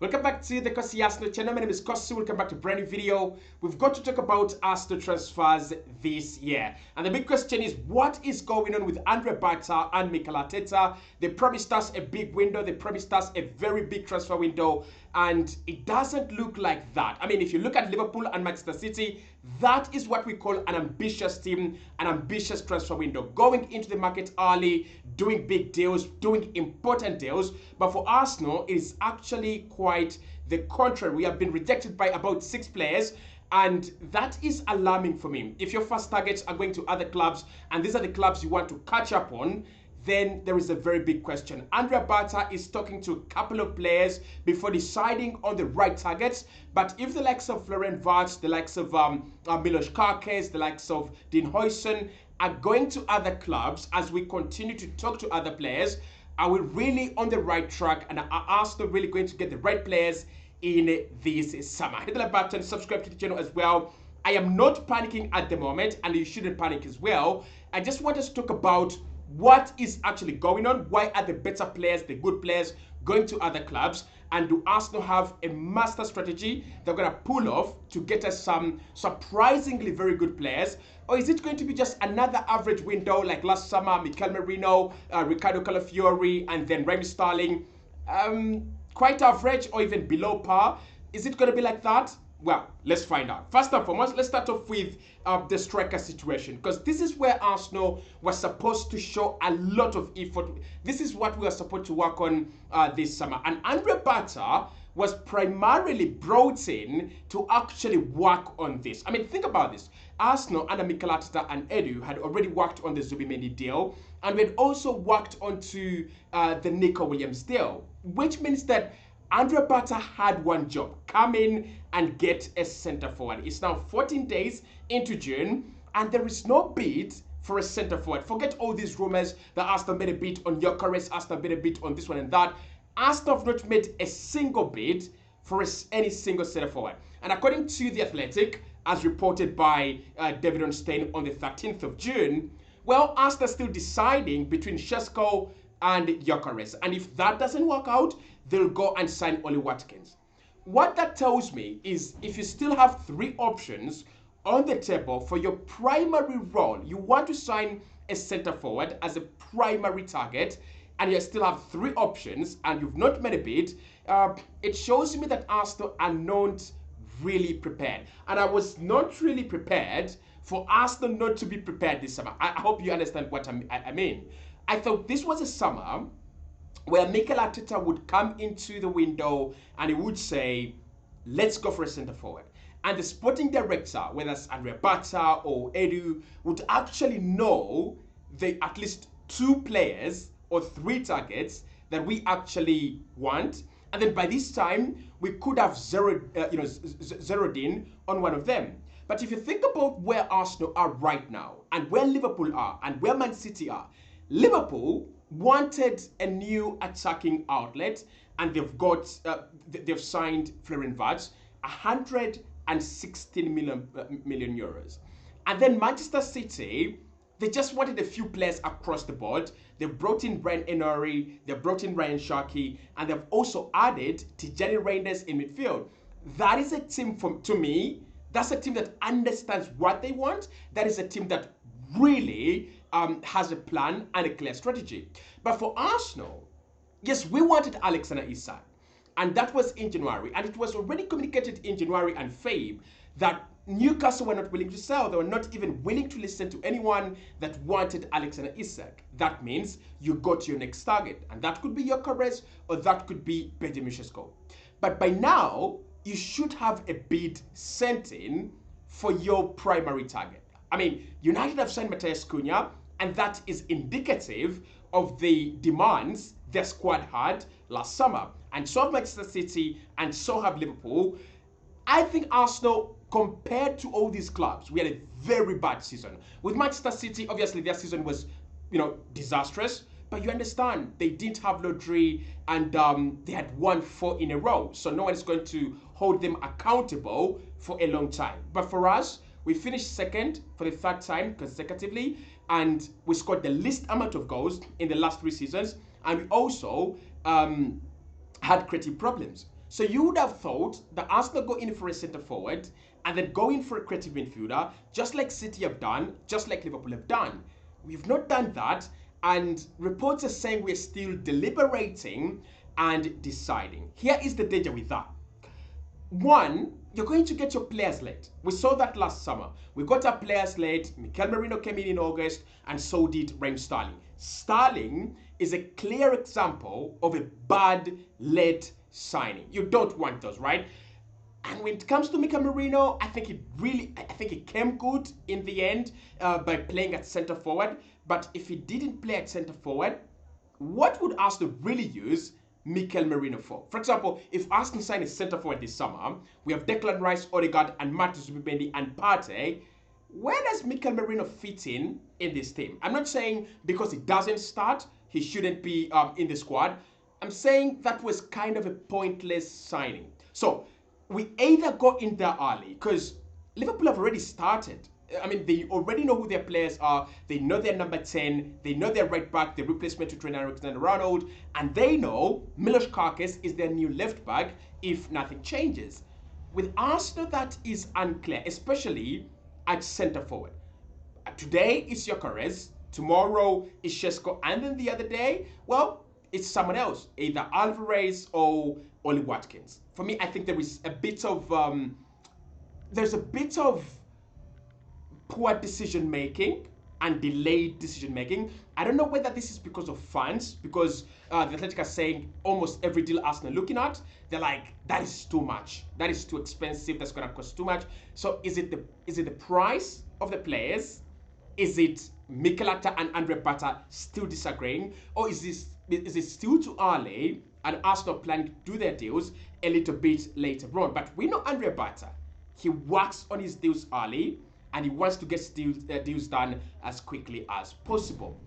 Welcome back to the Cossy Arsenal channel. My name is Cossy. Welcome back to a brand new video. We've got to talk about Arsenal transfers this year. And the big question is, what is going on with Andre Bata and Mikel Arteta? They promised us a big window. They promised us a very big transfer window. And it doesn't look like that. I mean, if you look at Liverpool and Manchester City, that is what we call an ambitious team, an ambitious transfer window. Going into the market early, doing big deals, doing important deals. But for Arsenal, it is actually quite the contrary. We have been rejected by about 6 players. And that is alarming for me. If your first targets are going to other clubs, and these are the clubs you want to catch up on, then there is a very big question. Andre Bata is talking to a couple of players before deciding on the right targets. But if the likes of Florian Wirtz, the likes of Milos Kerkez, the likes of Dean Huijsen are going to other clubs as we continue to talk to other players, are we really on the right track? And are Arsenal really going to get the right players in this summer? Hit the like button, subscribe to the channel as well. I am not panicking at the moment, and you shouldn't panic as well. I just want us to talk about what is actually going on. Why are the better players, the good players, going to other clubs? And do Arsenal have a master strategy they're going to pull off to get us some surprisingly very good players? Or is it going to be just another average window like last summer, Mikel Merino, Ricardo Calafiori, and then Raheem Sterling? Quite average or even below par? Is it going to be like that? Well, let's find out. First and foremost, let's start off with the striker situation, because this is where Arsenal was supposed to show a lot of effort. This is what we are supposed to work on this summer. And Andre Bata was primarily brought in to actually work on this. I mean, think about this. Arsenal under Mikel Arteta and Edu had already worked on the Zubimendi deal, and we had also worked onto the Nico Williams deal, which means that Andre Bata had one job: come in and get a centre forward. It's now 14 days into June, and there is no bid for a centre forward. Forget all these rumours that Arsenal made a bid on Gyökeres, Arsenal made a bid on this one and that. Arsenal have not made a single bid for any single centre forward. And according to The Athletic, as reported by David Ornstein on the 13th of June, well, Arsenal still deciding between Šeško and Gyökeres. And if that doesn't work out, they'll go and sign Oli Watkins. What that tells me is, if you still have 3 options on the table for your primary role, you want to sign a centre forward as a primary target, and you still have 3 options and you've not made a bid, it shows me that Arsenal are not really prepared. And I was not really prepared for Arsenal not to be prepared this summer. I hope you understand what I mean. I thought this was a summer where Mikel Arteta would come into the window and he would say, let's go for a centre forward. And the sporting director, whether it's Andre Bata or Edu, would actually know the at least 2 players or 3 targets that we actually want. And then by this time, we could have zeroed in on one of them. But if you think about where Arsenal are right now, and where Liverpool are, and where Man City are, Liverpool wanted a new attacking outlet, and they've signed Florian Wirtz, 116 million euros. And then Manchester City, they just wanted a few players across the board. They've brought in Brian Enory, they've brought in Ryan Sharkey, and they've also added Tijani Reinders in midfield. That is a team, to me, that's a team that understands what they want. That is a team that really has a plan and a clear strategy. But for Arsenal, yes, we wanted Alexander Isak, and that was in January, and it was already communicated in January and Feb that Newcastle were not willing to sell. They were not even willing to listen to anyone that wanted Alexander Isak. That means you go to your next target, and that could be Gyökeres or that could be Benjamin Šeško. But by now, you should have a bid sent in for your primary target. I mean, United have signed Matheus Cunha, and that is indicative of the demands their squad had last summer. And so have Manchester City, and so have Liverpool. I think Arsenal, compared to all these clubs, we had a very bad season. With Manchester City, obviously their season was, disastrous. But you understand, they didn't have Rodri, and they had won 4 in a row. So no one is going to hold them accountable for a long time. But for us, we finished second for the 3rd time consecutively, and we scored the least amount of goals in the last 3 seasons. And we also had creative problems. So you would have thought that Arsenal go in for a centre forward and then go in for a creative midfielder, just like City have done, just like Liverpool have done. We've not done that, and reports are saying we're still deliberating and deciding. Here is the danger with that. One, you're going to get your players late. We saw that last summer. We got our players late. Mikel Merino came in August, and so did Raheem Sterling. Sterling is a clear example of a bad late signing. You don't want those, right? And when it comes to Mikel Merino, I think it came good in the end by playing at centre forward. But if he didn't play at centre forward, what would Arsenal really use Mikel Merino for? For example, if Arsenal sign a centre forward this summer, we have Declan Rice, Odegaard, and Martin Zubimendi and Partey. Where does Mikel Merino fit in this team? I'm not saying because he doesn't start, he shouldn't be in the squad. I'm saying that was kind of a pointless signing. So we either go in there early, because Liverpool have already started. I mean, they already know who their players are. They know their number 10. They know their right back, the replacement to Trent Alexander-Arnold. And they know Milos Kerkez is their new left back if nothing changes. With Arsenal, that is unclear, especially at centre forward. Today is Gyökeres. Tomorrow is Šeško. And then the other day, well, it's someone else, either Alvarez or Oli Watkins. For me, I think there is a bit of poor decision making and delayed decision making. I don't know whether this is because of fans, because the Athletic are saying almost every deal Arsenal are looking at, they're like, that is too much, that is too expensive, that's gonna cost too much. So is it the price of the players? Is it Mikel Arteta and Andre Bata still disagreeing, or is it still too early and Arsenal planning to do their deals a little bit later on? But we know Andre Bata, he works on his deals early, and he wants to get deals done as quickly as possible.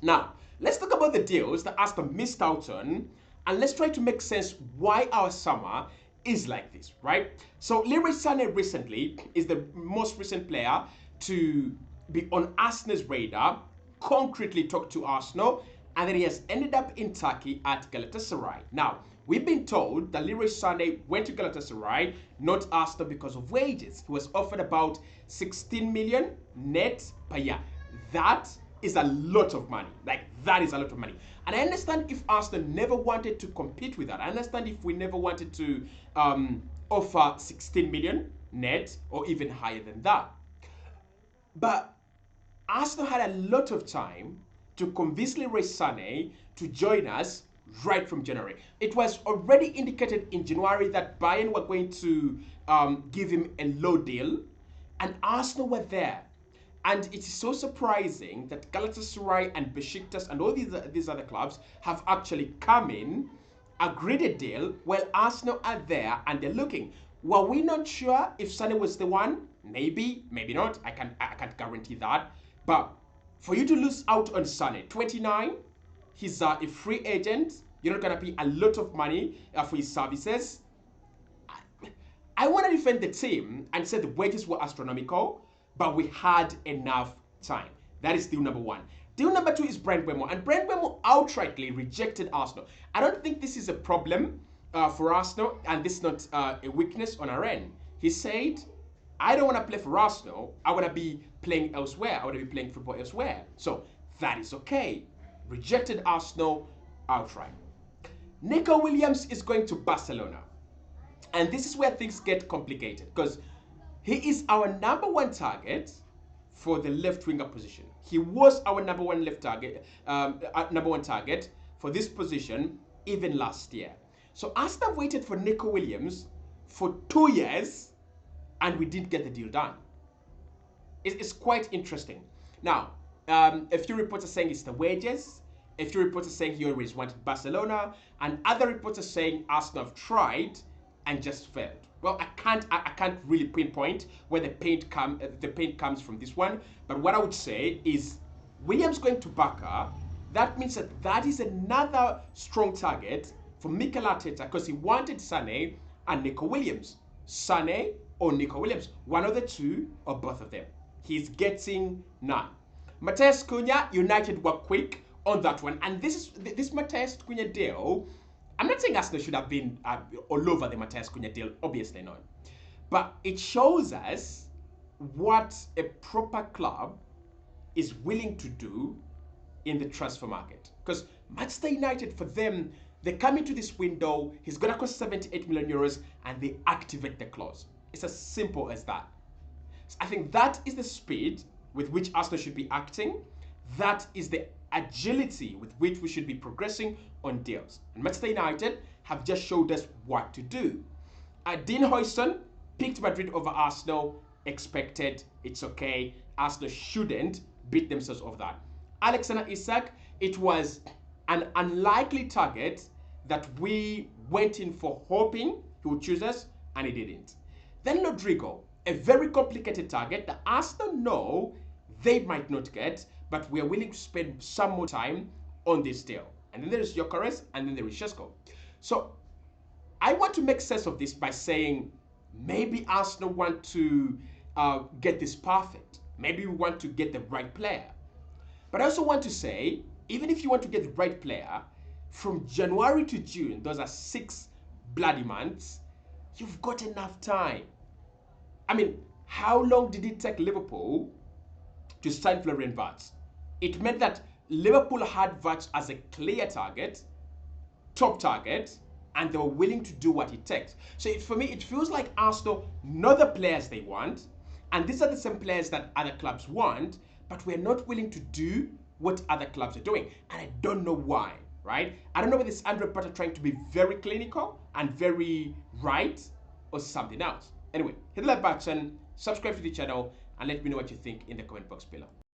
Now, let's talk about the deals that Arsenal missed out on, and let's try to make sense why our summer is like this, right? So Leroy Sané recently is the most recent player to be on Arsenal's radar, concretely talk to Arsenal, and then he has ended up in Turkey at Galatasaray. Now, we've been told that Leroy Sané went to Galatasaray, not Arsenal, because of wages. He was offered about 16 million net per year. That is a lot of money. Like, that is a lot of money. And I understand if Arsenal never wanted to compete with that. I understand if we never wanted to offer 16 million net or even higher than that. But Arsenal had a lot of time to convince Leroy Sané to join us right from January. It was already indicated in January that Bayern were going to give him a low deal, and Arsenal were there. And it is so surprising that Galatasaray and Besiktas and all these other clubs have actually come in, agreed a deal, while Arsenal are there and they're looking. Were we not sure if Sané was the one? Maybe, maybe not. I can't guarantee that. But for you to lose out on Sané, 29, he's a free agent. You're not going to pay a lot of money for his services. I want to defend the team and say the wages were astronomical, but we had enough time. That is deal number one. Deal number two is Brent Mbeumo, and Brent Mbeumo outrightly rejected Arsenal. I don't think this is a problem for Arsenal, and this is not a weakness on our end. He said, I don't want to play for Arsenal. I want to be playing elsewhere. I want to be playing football elsewhere. So that is okay. Rejected Arsenal outright. Nico Williams is going to Barcelona. And this is where things get complicated, because he is our number one target for the left winger position. He was our number one target for this position even last year. So Arsenal waited for Nico Williams for 2 years, and we didn't get the deal done. It's quite interesting. Now, a few reports are saying it's the wages. A few reports are saying he always wanted Barcelona, and other reports are saying Arsenal have tried and just failed. Well, I can't really pinpoint where the paint comes from this one. But what I would say is, Williams going to Barca. That means that is another strong target for Mikel Arteta, because he wanted Sané and Nico Williams. Sané or Nico Williams, one of the two or both of them. He's getting none. Matheus Cunha, United were quick on that one, and this Matheus Cunha deal I'm not saying Arsenal should have been all over the Matthias Cunha deal, obviously not. But it shows us what a proper club is willing to do in the transfer market. Because Manchester United, for them, they come into this window, he's going to cost 78 million euros, and they activate the clause. It's as simple as that. So I think that is the speed with which Arsenal should be acting. That is the agility with which we should be progressing on deals. And Manchester United have just showed us what to do. Dean Huijsen picked Madrid over Arsenal, expected, it's okay. Arsenal shouldn't beat themselves over that. Alexander Isak, it was an unlikely target that we went in for hoping he would choose us, and he didn't. Then Rodrigo, a very complicated target that Arsenal know they might not get, but we are willing to spend some more time on this deal. And then there is Gyökeres, and then there is Šeško. So I want to make sense of this by saying maybe Arsenal want to get this perfect. Maybe we want to get the right player. But I also want to say, even if you want to get the right player, from January to June, those are 6 bloody months, you've got enough time. I mean, how long did it take Liverpool to sign Florian Wirtz? It meant that Liverpool had Wirtz as a clear target, top target, and they were willing to do what it takes. So for me, it feels like Arsenal know the players they want, and these are the same players that other clubs want, but we're not willing to do what other clubs are doing. And I don't know why, right? I don't know whether it's Andre Potter trying to be very clinical and very right, or something else. Anyway, hit the like button, subscribe to the channel, and let me know what you think in the comment box below.